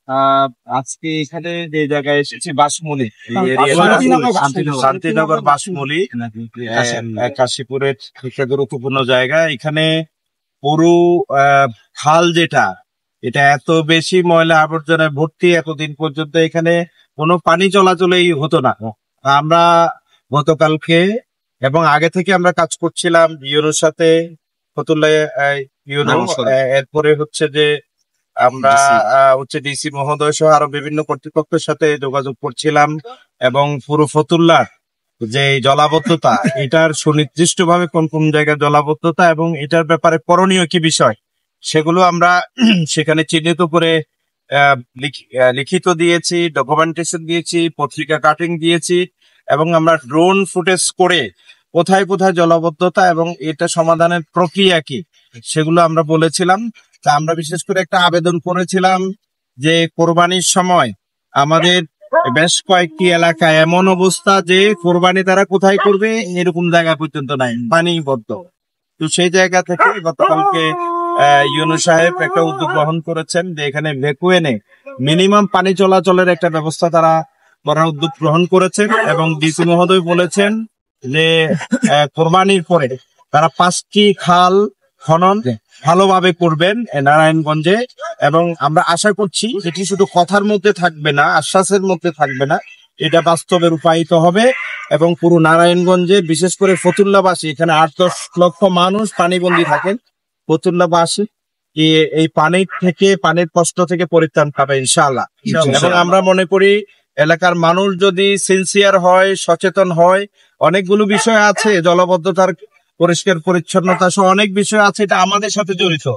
আহ আজকে এখানে যে জায়গায় এসেছি বাসমুলি, শান্তিনগর বাসমুলি, কাশীপুরের একটা গুরুত্বপূর্ণ জায়গা। এখানে পুরো খাল যেটা, এটা এত বেশি ময়লা আবর্জনায় ভর্তি, এতদিন পর্যন্ত এখানে কোনো পানি চলাচলই হতো না। আমরা গতকালকে এবং আগে থেকে আমরা কাজ করছিলাম ইউনোর সাথে, ফতুল্লাহ ইউনো, এরপরে হচ্ছে যে আমরা ডিসি মহোদয় সহ আরো বিভিন্ন কর্তৃপক্ষের সাথে যোগাযোগ করছিলাম এবং পুরো ফতুল্লার যে জলাবদ্ধতা, এটার সুনির্দিষ্টভাবে কোন কোন জায়গায় জলাবদ্ধতা এবং এটার ব্যাপারে করণীয় কি বিষয়, সেগুলো আমরা সেখানে চিহ্নিত করে লিখিত দিয়েছি, ডকুমেন্টেশন দিয়েছি, পত্রিকা কাটিং দিয়েছি এবং আমরা ড্রোন ফুটেজ করে কোথায় কোথায় জলাবদ্ধতা এবং এটা সমাধানের প্রক্রিয়া কি সেগুলো আমরা বলেছিলাম। তা আমরা বিশেষ করে একটা আবেদন করেছিলাম যে কোরবানির সময় আমাদের বেশ কয়েকটি এলাকায় এমন অবস্থা যে কোরবানি তারা কোথায় করবে এরকম জায়গা পর্যন্ত নাই, পানি বদ্ধ। তো সেই জায়গা থেকে গতকালকে ইউনূস সাহেব একটা উদ্যোগ গ্রহণ করেছেন যে এখানে ভ্যাকুয়ামে মিনিমাম পানি চলাচলের একটা ব্যবস্থা তারা করার উদ্যোগ গ্রহণ করেছেন এবং ডিসি মহোদয় বলেছেন যে কোরবানির পরে তারা 5টি খাল খনন ভালোভাবে করবেন নারায়ণগঞ্জে। এবং আমরা আশা করছি এটি শুধু কথার মধ্যে থাকবে না, আশ্বাসের মধ্যে থাকবে না, এটা বাস্তবে রূপায়িত হবে এবং পুরো নারায়ণগঞ্জে বিশেষ করে ফতুল্লাবাসী, এখানে 8-10 লক্ষ মানুষ পানিবন্দী থাকেন, ফতুল্লাবাসী এই পানির কষ্ট থেকে পরিত্রাণ পাবে ইনশাআল্লাহ। এবং আমরা মনে করি এলাকার মানুষ যদি সিনসিয়ার হয়, সচেতন হয়, অনেকগুলো বিষয় আছে, জলবদ্ধতার পরিষ্কার পরিচ্ছন্নতা সহ অনেক বিষয় আছে, এটা আমাদের সাথে জড়িত।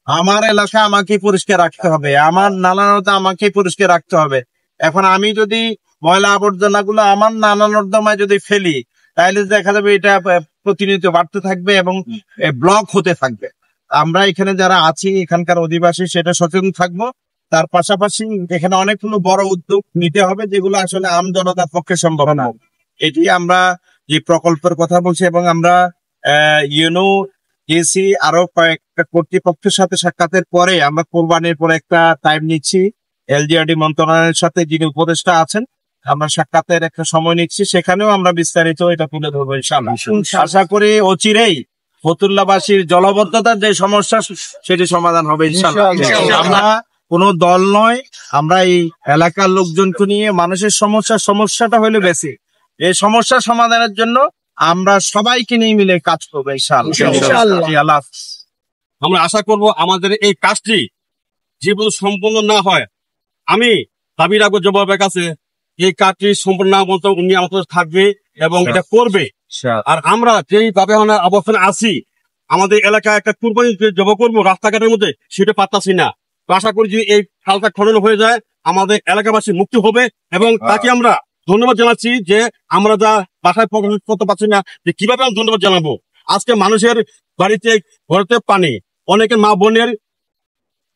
আমার এলাকা আমাকে পরিষ্কার রাখতে হবে, আমার নালা নর্দমা আমাকে পরিষ্কার রাখতে হবে। এখন আমি যদি ময়লা আবর্জনা গুলো আমার নালা নর্দমায় যদি ফেলি, তাহলে দেখা যাবে এটা প্রতিনিয়ত বাড়তে থাকবে এবং ব্লক হতে থাকবে। আমরা এখানে যারা আছি, এখানকার অধিবাসী, সেটা সচেতন থাকবো। তার পাশাপাশি এখানে অনেকগুলো বড় উদ্যোগ নিতে হবে যেগুলো আসলে আম জনতার পক্ষে সম্ভব না। এটি আমরা যে প্রকল্পের কথা বলছি এবং আমরা ইউনো গেছি, আরো কয়েকটা কর্তৃপক্ষের সাথে সাক্ষাতের পরে আমরা কোরবানির পরে একটা টাইম নিচ্ছি এলজিআরডি মন্ত্রণালয়ের সাথে, যিনি উপদেষ্টা আছেন, আমরা সাক্ষাতের একটা সময় নিচ্ছি, সেখানেও আমরা বিস্তারিত এটা তুলে ধরবো ইনশাআল্লাহ। আশা করি অচিরেই ফতুল্লাবাসীর জলবদ্ধতার যে সমস্যা সেটি সমাধান হবে ইনশাআল্লাহ। আমরা কোনো দল নয়, আমরা এই এলাকার লোকজনকে নিয়ে মানুষের সমস্যাটা হলে বেশি, এই সমস্যা সমাধানের জন্য আমরা সবাইকে নিয়ে মিলে কাজ করবো ইনশাআল্লাহ। আমরা আশা করব আমাদের এই কাজটি যেহেতু সম্পূর্ণ না হয়, আমি দাবি রাখবো জবাবের কাছে, এই কাজটি সম্পূর্ণ না মতো উনি আমাদের থাকবে এবং এটা করবে। আর আমরা যেইভাবে অবস্থানে আছি, আমাদের এলাকায় একটা কুরবানি জব করবো রাস্তাঘাটের মধ্যে, সেটা পারতাছি না। আশা করি যে এই খালটা খনন হয়ে যায়, আমাদের এলাকাবাসী মুক্তি হবে এবং তাকে আমরা ধন্যবাদ জানাচ্ছি যে আমরা যা বাসায় প্রকাশ করতে পারছি না, যে কিভাবে আমি ধন্যবাদ জানাবো। আজকে মানুষের বাড়িতে ঘরেতে পানি, অনেকে মা বোনের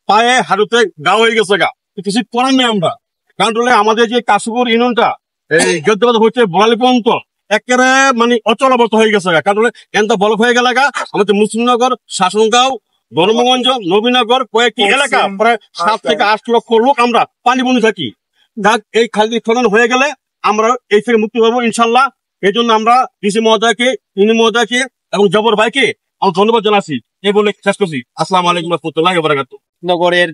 পায়ে হাঁটুতে গা হয়ে গেছে গা, কিছু করার নেই আমরা। কারণ আমাদের যে কাশীপুর ইউনিয়নটা এই যোদ্ধাবাদ হচ্ছে বলালি পর্যন্ত একেবারে মানে অচলাবর্ত হয়ে গেছে গা। কারণ এনটা বলক হয়ে গেল গা। আমাদের মুসলিমনগর, শাসনগাঁও, ধর্মগঞ্জ, নবীনগর কয়েকটি এলাকা প্রায় 7 থেকে 8 লক্ষ লোক আমরা পানিবন্দী থাকি। এই খালটি খনন হয়ে গেলে আমরা এই থেকে মুক্তি পাবো ইনশাল্লাহ। এই জন্য আমরা ডিসি মহোদয়কে, ইউনি মহোদয়কে এবং জবর ভাইকে আমরা ধন্যবাদ জানাচ্ছি। এই বলে শেষ করছি। আসসালামু আলাইকুম ওয়া রাহমাতুল্লাহি ওয়া বারাকাতুহু। নগরের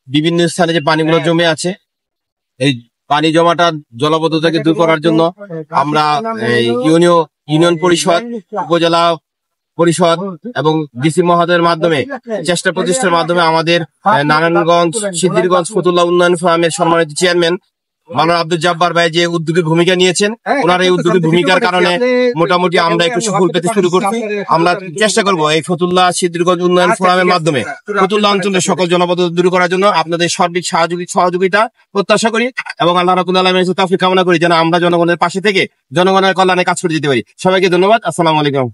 বিভিন্ন স্থানে যে পানিগুলো জমে আছে, এই পানি জমাটা জলাবদ্ধতাকে দূর করার জন্য আমরা ইউনিয়ন পরিষদ, উপজেলা পরিষদ এবং ডিসি মহোদয়ের মাধ্যমে চেষ্টা প্রচেষ্টার মাধ্যমে আমাদের নারায়ণগঞ্জ, সিদ্ধিরগঞ্জ ফতুল্লাহ উন্নয়ন ফোরামের সম্মানিত চেয়ারম্যান মাওলানা আব্দুল জব্বার ভাই যে উদ্যোগী ভূমিকা নিয়েছেন, ওনার এই উদ্যোগী ভূমিকার কারণে মোটামুটি আমরা একটু সফল পেতে শুরু করছি। আমরা চেষ্টা করবো এই ফতুল্লাহ সিদ্ধিরগঞ্জ উন্নয়ন ফোরামের মাধ্যমে ফতুল্লাহ অঞ্চলের সকল জনবদ্ধতা দূর করার জন্য আপনাদের সার্বিক সহযোগিতা প্রত্যাশা করি এবং আল্লাহ রাব্বুল আলামিনের তৌফিক কামনা করি যেন আমরা জনগণের পাশে থেকে জনগণের কল্যাণে কাজ করে যেতে পারি। সবাইকে ধন্যবাদ। আসসালামু আলাইকুম।